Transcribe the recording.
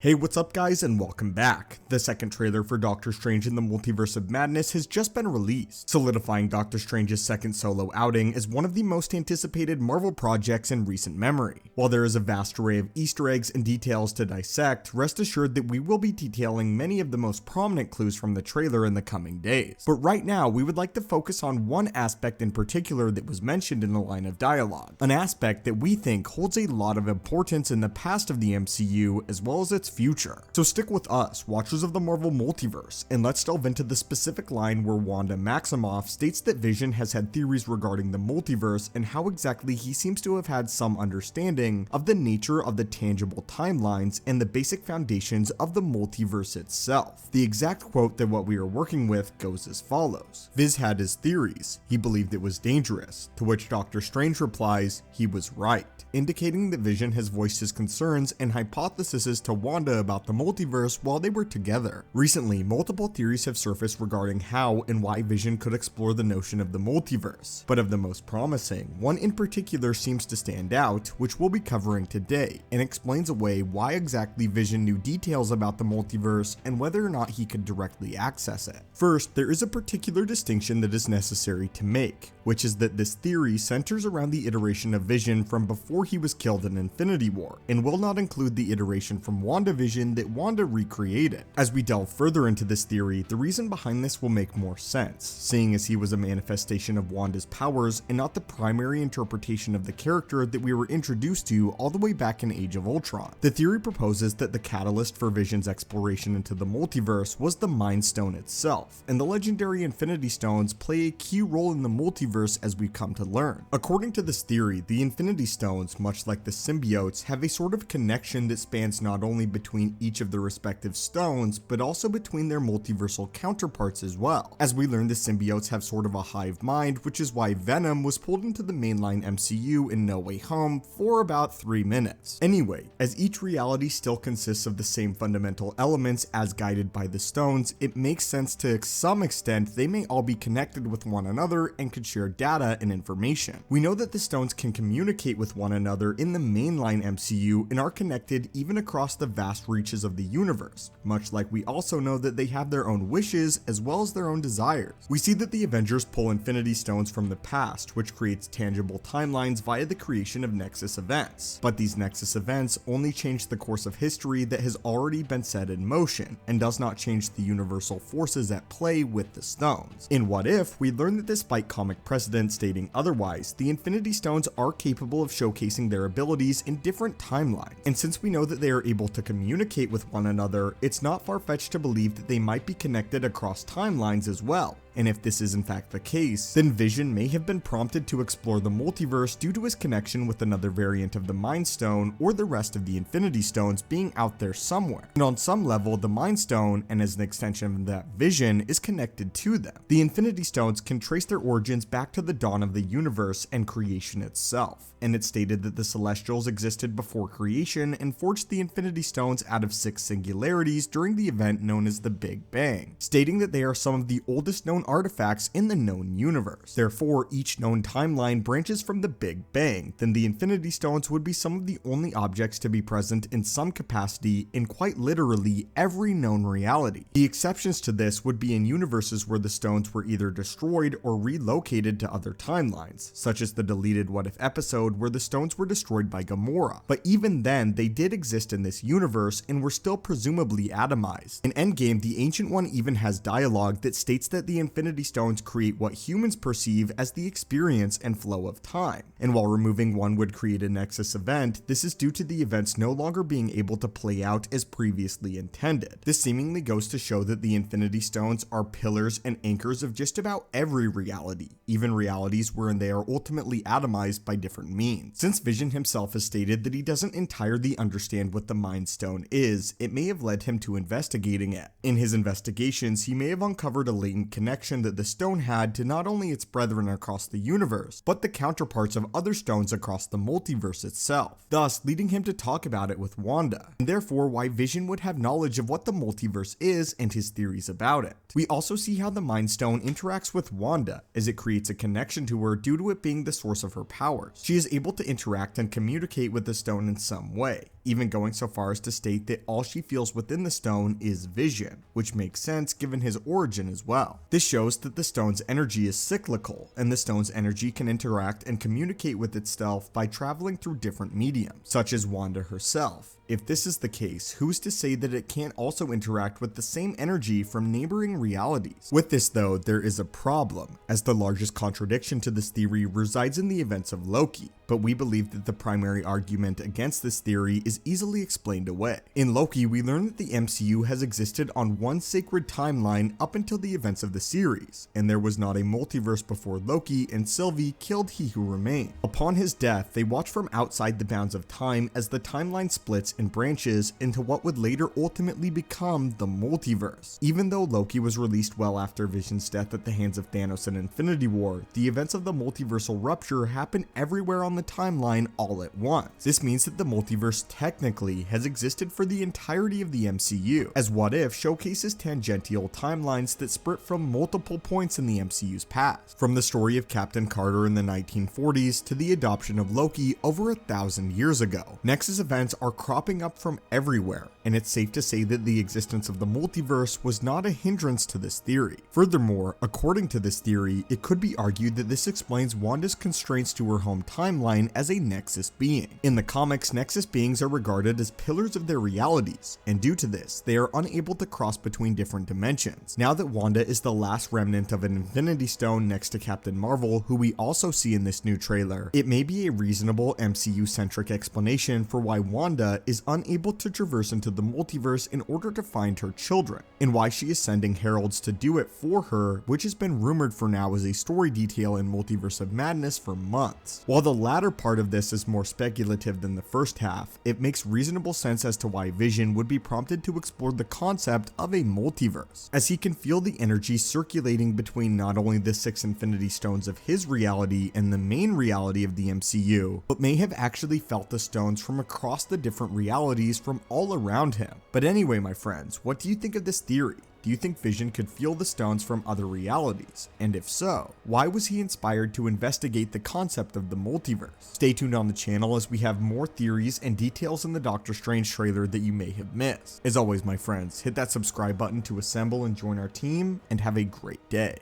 Hey, what's up guys, and welcome back. The second trailer for Doctor Strange in the Multiverse of Madness has just been released, solidifying Doctor Strange's second solo outing as one of the most anticipated Marvel projects in recent memory. While there is a vast array of Easter eggs and details to dissect, rest assured that we will be detailing many of the most prominent clues from the trailer in the coming days. But right now, we would like to focus on one aspect in particular that was mentioned in the line of dialogue, an aspect that we think holds a lot of importance in the past of the MCU as well as its future. So stick with us, watchers of the Marvel Multiverse, and let's delve into the specific line where Wanda Maximoff states that Vision has had theories regarding the multiverse and how exactly he seems to have had some understanding of the nature of the tangible timelines and the basic foundations of the multiverse itself. The exact quote that what we are working with goes as follows: Viz had his theories, he believed it was dangerous, to which Doctor Strange replies, he was right, indicating that Vision has voiced his concerns and hypotheses to Wanda about the multiverse while they were together. Recently, multiple theories have surfaced regarding how and why Vision could explore the notion of the multiverse, but of the most promising, one in particular seems to stand out, which we'll be covering today, and explains away why exactly Vision knew details about the multiverse and whether or not he could directly access it. First, there is a particular distinction that is necessary to make, which is that this theory centers around the iteration of Vision from before he was killed in Infinity War, and will not include the iteration from WandaVision that Wanda recreated. As we delve further into this theory, the reason behind this will make more sense, seeing as he was a manifestation of Wanda's powers and not the primary interpretation of the character that we were introduced to all the way back in Age of Ultron. The theory proposes that the catalyst for Vision's exploration into the multiverse was the Mind Stone itself, and the legendary Infinity Stones play a key role in the multiverse as we've come to learn. According to this theory, the Infinity Stones, much like the symbiotes, have a sort of connection that spans not only between each of the respective stones, but also between their multiversal counterparts as well. As we learn, the symbiotes have sort of a hive mind, which is why Venom was pulled into the mainline MCU in No Way Home for about 3 minutes. Anyway, as each reality still consists of the same fundamental elements as guided by the stones, it makes sense to some extent they may all be connected with one another and could share data and information. We know that the stones can communicate with one another in the mainline MCU and are connected even across the vast reaches of the universe, much like we also know that they have their own wishes as well as their own desires. We see that the Avengers pull Infinity Stones from the past, which creates tangible timelines via the creation of Nexus events. But these Nexus events only change the course of history that has already been set in motion, and does not change the universal forces at play with the stones. In What If, we learn that despite comic precedent stating otherwise, the Infinity Stones are capable of showcasing their abilities in different timelines, and since we know that they are able to communicate with one another, it's not far-fetched to believe that they might be connected across timelines as well. And if this is in fact the case, then Vision may have been prompted to explore the multiverse due to his connection with another variant of the Mind Stone or the rest of the Infinity Stones being out there somewhere. And on some level, the Mind Stone, and as an extension of that Vision, is connected to them. The Infinity Stones can trace their origins back to the dawn of the universe and creation itself, and it's stated that the Celestials existed before creation and forged the Infinity Stones out of 6 singularities during the event known as the Big Bang, stating that they are some of the oldest known artifacts in the known universe. Therefore, each known timeline branches from the Big Bang, then the Infinity Stones would be some of the only objects to be present in some capacity in quite literally every known reality. The exceptions to this would be in universes where the stones were either destroyed or relocated to other timelines, such as the deleted What If episode where the stones were destroyed by Gamora. But even then, they did exist in this universe and were still presumably atomized. In Endgame, the Ancient One even has dialogue that states that the Infinity Stones create what humans perceive as the experience and flow of time, and while removing one would create a Nexus event, this is due to the events no longer being able to play out as previously intended. This seemingly goes to show that the Infinity Stones are pillars and anchors of just about every reality, even realities wherein they are ultimately atomized by different means. Since Vision himself has stated that he doesn't entirely understand what the Mind Stone is, it may have led him to investigating it. In his investigations, he may have uncovered a latent connection that the stone had to not only its brethren across the universe, but the counterparts of other stones across the multiverse itself, thus leading him to talk about it with Wanda, and therefore why Vision would have knowledge of what the multiverse is and his theories about it. We also see how the Mind Stone interacts with Wanda, as it creates a connection to her due to it being the source of her powers. She is able to interact and communicate with the stone in some way, even going so far as to state that all she feels within the stone is vision, which makes sense given his origin as well. This shows that the stone's energy is cyclical, and the stone's energy can interact and communicate with itself by traveling through different mediums, such as Wanda herself. If this is the case, who's to say that it can't also interact with the same energy from neighboring realities? With this though, there is a problem, as the largest contradiction to this theory resides in the events of Loki, but we believe that the primary argument against this theory is easily explained away. In Loki, we learn that the MCU has existed on one sacred timeline up until the events of the series, and there was not a multiverse before Loki and Sylvie killed He Who Remained. Upon his death, they watch from outside the bounds of time as the timeline splits and branches into what would later ultimately become the multiverse. Even though Loki was released well after Vision's death at the hands of Thanos in Infinity War, the events of the multiversal rupture happen everywhere on the timeline all at once. This means that the multiverse technically has existed for the entirety of the MCU, as What If showcases tangential timelines that split from multiple points in the MCU's past, from the story of Captain Carter in the 1940s to the adoption of Loki over 1,000 years ago. Nexus events are cropping up from everywhere, and it's safe to say that the existence of the multiverse was not a hindrance to this theory. Furthermore, according to this theory, it could be argued that this explains Wanda's constraints to her home timeline as a Nexus being. In the comics, Nexus beings are regarded as pillars of their realities, and due to this, they are unable to cross between different dimensions. Now that Wanda is the last remnant of an Infinity Stone next to Captain Marvel, who we also see in this new trailer, it may be a reasonable MCU-centric explanation for why Wanda is unable to traverse into the multiverse in order to find her children, and why she is sending heralds to do it for her, which has been rumored for now as a story detail in Multiverse of Madness for months. While the latter part of this is more speculative than the first half, it makes reasonable sense as to why Vision would be prompted to explore the concept of a multiverse, as he can feel the energy circulating between not only the 6 Infinity Stones of his reality and the main reality of the MCU, but may have actually felt the stones from across the different realities from all around him. But anyway, my friends, what do you think of this theory? Do you think Vision could feel the stones from other realities? And if so, why was he inspired to investigate the concept of the multiverse? Stay tuned on the channel as we have more theories and details in the Doctor Strange trailer that you may have missed. As always, my friends, hit that subscribe button to assemble and join our team, and have a great day.